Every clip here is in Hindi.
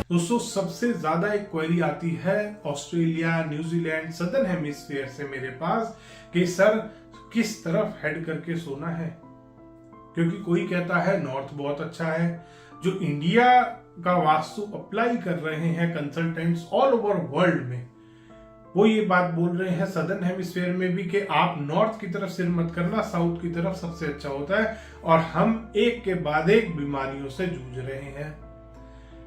दोस्तों सबसे ज्यादा एक क्वेरी आती है ऑस्ट्रेलिया, न्यूजीलैंड, सदर्न हेमिस्फीयर से मेरे पास कि सर किस तरफ हेड करके सोना है। क्योंकि कोई कहता है नॉर्थ बहुत अच्छा है। जो इंडिया का वास्तु अप्लाई कर रहे हैं कंसल्टेंट्स ऑल ओवर वर्ल्ड में, वो ये बात बोल रहे हैं सदर्न हेमिस्फीयर में भी कि आप नॉर्थ की तरफ सिर मत करना, साउथ की तरफ सबसे अच्छा होता है। और हम एक के बाद एक बीमारियों से जूझ रहे हैं।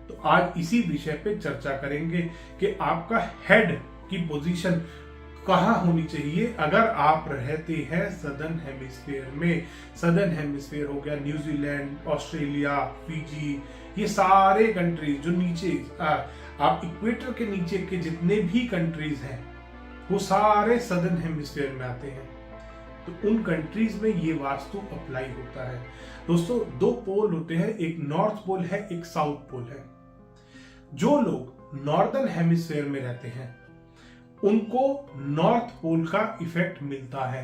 तो आज इसी विषय पे चर्चा करेंगे कि आपका हेड की पोजीशन कहां होनी चाहिए अगर आप रहते हैं सदर्न हेमिस्फीयर में। सदर्न हेमिस्फीयर हो गया न्यूजीलैंड, ऑस्ट्रेलिया, फिजी, ये सारे कंट्रीज जो नीचे आप इक्वेटर के नीचे के जितने भी कंट्रीज हैं वो सारे सदर्न हेमिस्फीयर में आते हैं। तो उन कंट्रीज में ये वास्तु अप्लाई होता है। दोस्तों दो पोल होते हैं, एक नॉर्थ पोल है, एक साउथ पोल है। जो लोग नॉर्दर्न हेमिस्फीयर में रहते हैं उनको नॉर्थ पोल का इफेक्ट मिलता है।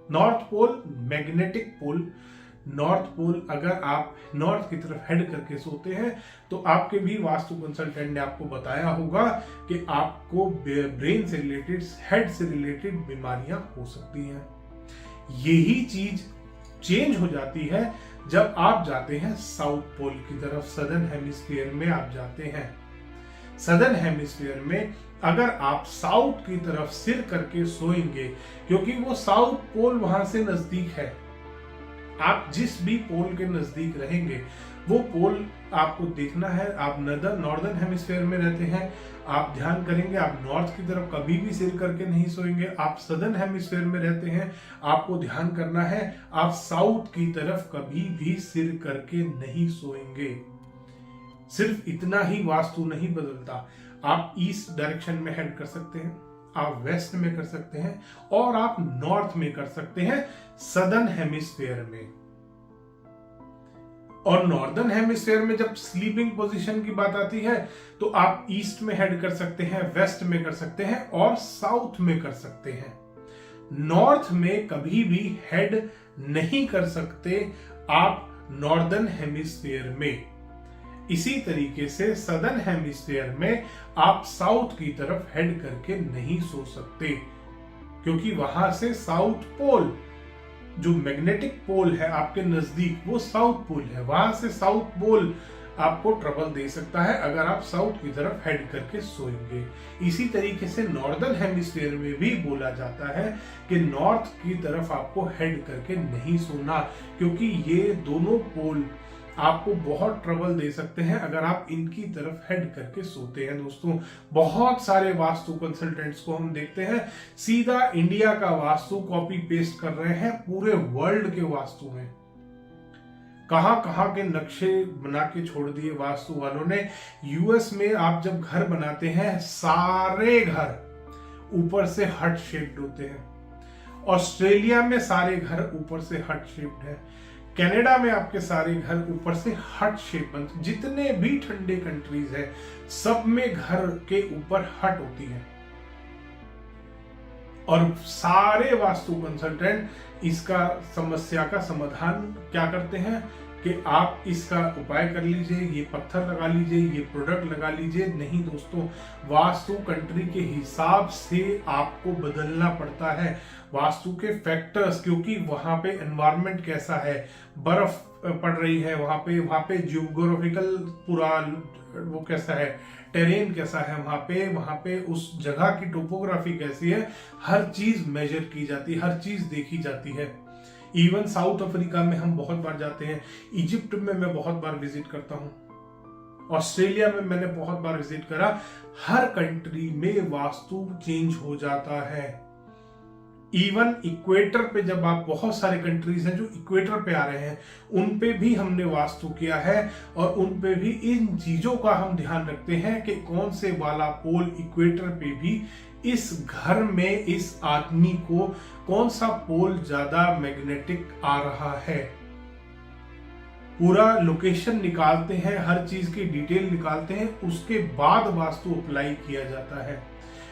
North pole magnetic pole, north pole अगर आप नॉर्थ की तरफ हेड करके सोते हैं तो आपके भी वास्तु कंसल्टेंट ने आपको बताया होगा कि आपको ब्रेन से रिलेटेड, हेड से रिलेटेड बीमारियां हो सकती हैं। यही चीज चेंज हो जाती है जब आप जाते हैं साउथ पोल की तरफ, सदर्न हेमिस्फीयर में आप जाते हैं। सदर्न हेमिस्फीयर में अगर आप साउथ की तरफ सिर करके सोएंगे, क्योंकि वो साउथ पोल वहां से नजदीक है, आप जिस भी पोल के नजदीक रहेंगे वो पोल आपको देखना है। आप नॉर्दर्न हेमिस्फीयर में रहते हैं, आप ध्यान करेंगे आप नॉर्थ की तरफ कभी भी सिर करके नहीं सोएंगे। आप सदर्न हेमिस्फीयर में रहते हैं, आपको ध्यान करना है आप साउथ की तरफ कभी भी सिर करके नहीं सोएंगे। सिर्फ इतना ही वास्तु नहीं बदलता, आप ईस्ट डायरेक्शन में हेड कर सकते हैं, आप वेस्ट में कर सकते हैं और आप नॉर्थ में कर सकते हैं सदर्न हेमिस्फीयर में। और नॉर्दर्न हेमिस्फीयर में जब स्लीपिंग पोजीशन की बात आती है तो आप ईस्ट में हेड कर सकते हैं, वेस्ट में कर सकते हैं और साउथ में कर सकते हैं। नॉर्थ में कभी भी हेड नहीं कर सकते आप नॉर्दर्न हेमिस्फीयर में। इसी तरीके से सदर्न हेमिस्फीयर में आप साउथ की तरफ हेड करके नहीं सो सकते, क्योंकि वहां से साउथ पोल, जो मैग्नेटिक पोल है आपके नजदीक, वो साउथ पोल है। वहां से साउथ पोल आपको ट्रबल दे सकता है अगर आप साउथ की तरफ हेड करके सोएंगे। इसी तरीके से नॉर्दर्न हेमिस्फीयर में भी बोला जाता है कि नॉर्थ की तरफ आपको हेड करके नहीं सोना, क्योंकि ये दोनों पोल आपको बहुत ट्रबल दे सकते हैं अगर आप इनकी तरफ हेड करके सोते हैं। दोस्तों बहुत सारे वास्तु कंसल्टेंट्स को हम देखते हैं सीधा इंडिया का वास्तु कॉपी पेस्ट कर रहे हैं पूरे वर्ल्ड के वास्तु में। कहां कहां के नक्शे बना के छोड़ दिए वास्तु वालों ने। यूएस में आप जब घर बनाते हैं सारे घर ऊपर से हट शेप्ड होते हैं। ऑस्ट्रेलिया में सारे घर ऊपर से हट शेप्ड है। कनाडा में आपके सारे घर ऊपर से हट शेप बनते। जितने भी ठंडे कंट्रीज है सब में घर के ऊपर हट होती है। और सारे वास्तु कंसल्टेंट इसका समस्या का समाधान क्या करते हैं कि आप इसका उपाय कर लीजिए, ये पत्थर लगा लीजिए, ये प्रोडक्ट लगा लीजिए। नहीं दोस्तों, वास्तु कंट्री के हिसाब से आपको बदलना पड़ता है। वास्तु के फैक्टर्स, क्योंकि वहां पे एनवायरनमेंट कैसा है, बर्फ पड़ रही है वहां पे जियोग्राफिकल पूरा वो कैसा है, टेरेन कैसा है वहां पे उस जगह की टोपोग्राफी कैसी है, हर चीज मेजर की जाती है, हर चीज देखी जाती है। इवन साउथ अफ्रीका में हम बहुत बार जाते हैं, इजिप्ट में मैं बहुत बार विजिट करता हूं, ऑस्ट्रेलिया में मैंने बहुत बार विजिट करा। हर कंट्री में वास्तु चेंज हो जाता है। इवन इक्वेटर पे जब आप, बहुत सारे कंट्रीज हैं जो इक्वेटर पे आ रहे हैं, उन पे भी हमने वास्तु किया है और उन पे भी इन चीजों का हम ध्यान रखते हैं कि कौन से वाला पोल इक्वेटर पे भी इस घर में इस आदमी को कौन सा पोल ज्यादा मैग्नेटिक आ रहा है। पूरा लोकेशन निकालते हैं, हर चीज की डिटेल निकालते हैं, उसके बाद वास्तु अप्लाई किया जाता है।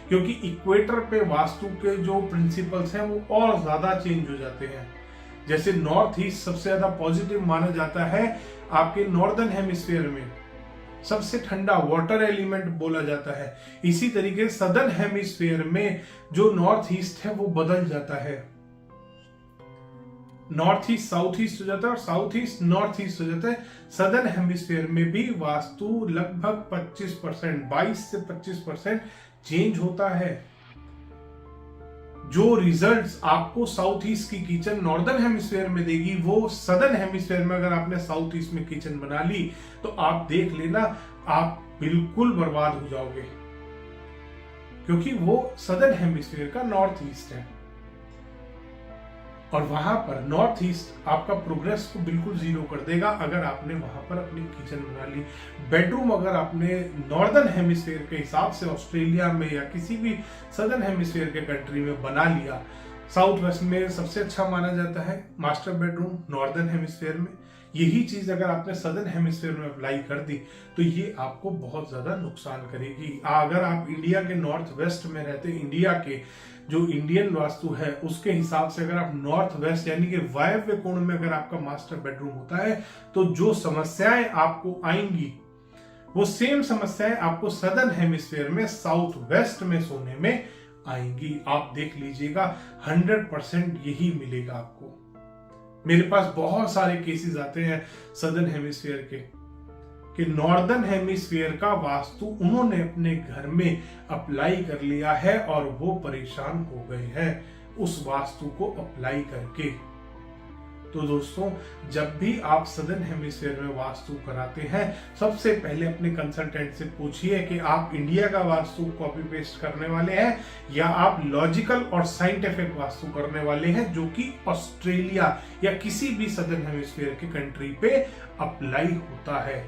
क्योंकि इक्वेटर पे वास्तु के जो प्रिंसिपल्स हैं वो और ज्यादा चेंज हो जाते हैं। जैसे नॉर्थ ईस्ट सबसे ज्यादा पॉजिटिव माना जाता है आपके नॉर्दर्न हेमिस्फीयर में, सबसे ठंडा वाटर एलिमेंट बोला जाता है। इसी तरीके सदर्न हेमिस्फीयर में जो नॉर्थ ईस्ट है वो बदल जाता है, नॉर्थ ईस्ट साउथ ईस्ट हो जाता है और साउथ ईस्ट नॉर्थ ईस्ट हो जाता है। सदर्न हेमिस्फीयर में भी वास्तु लगभग 25%, 22 से 25% चेंज होता है। जो रिजल्ट्स आपको साउथ ईस्ट की किचन नॉर्दर्न हेमिस्फीयर में देगी, वो सदर्न हेमिस्फीयर में अगर आपने साउथ ईस्ट में किचन बना ली तो आप देख लेना, आप बिल्कुल बर्बाद हो जाओगे, क्योंकि वो सदर्न हेमिस्फीयर का नॉर्थ ईस्ट है और वहां पर नॉर्थ ईस्ट आपका प्रोग्रेस को बिल्कुल जीरो कर देगा अगर आपने वहां पर अपनी किचन बना ली। बेडरूम अगर आपने नॉर्दर्न हेमिस्फीयर के हिसाब से ऑस्ट्रेलिया में या किसी भी सदर्न हेमिस्फीयर के कंट्री में बना लिया, साउथ वेस्ट में सबसे अच्छा माना जाता है मास्टर बेडरूम नॉर्दर्न हेमिस्फीयर में। यही चीज अगर आपने सदर्न हेमिस्फीयर में अप्लाई कर दी तो ये आपको बहुत ज्यादा नुकसान करेगी। अगर आप इंडिया के नॉर्थ वेस्ट में रहते, इंडिया के जो इंडियन वास्तु है उसके हिसाब से अगर आप नॉर्थ वेस्ट यानी कि वायव्य कोण में अगर आपका मास्टर बेडरूम होता है तो जो समस्याएं आपको आएंगी वो सेम समस्याएं आपको सदर्न हेमिस्फीयर में साउथ वेस्ट में सोने में आएंगी। आप देख लीजिएगा 100% यही मिलेगा आपको। मेरे पास बहुत सारे केसेस आते हैं सदर्न हेमिस्फीयर के कि नॉर्दर्न हेमिस्फीयर का वास्तु उन्होंने अपने घर में अप्लाई कर लिया है और वो परेशान हो गए हैं उस वास्तु को अप्लाई करके। तो दोस्तों, जब भी आप सदर्न हेमिस्फीयर में वास्तु कराते हैं, सबसे पहले अपने कंसल्टेंट से पूछिए कि आप इंडिया का वास्तु कॉपी पेस्ट करने वाले हैं या आप लॉजिकल और साइंटिफिक वास्तु करने वाले हैं जो कि ऑस्ट्रेलिया या किसी भी सदर्न हेमिस्फीयर के कंट्री पे अप्लाई होता है।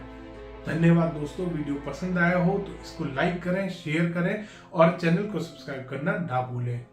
धन्यवाद दोस्तों, वीडियो पसंद आया हो तो इसको लाइक करें, शेयर करें और चैनल को सब्सक्राइब करना ना भूलें।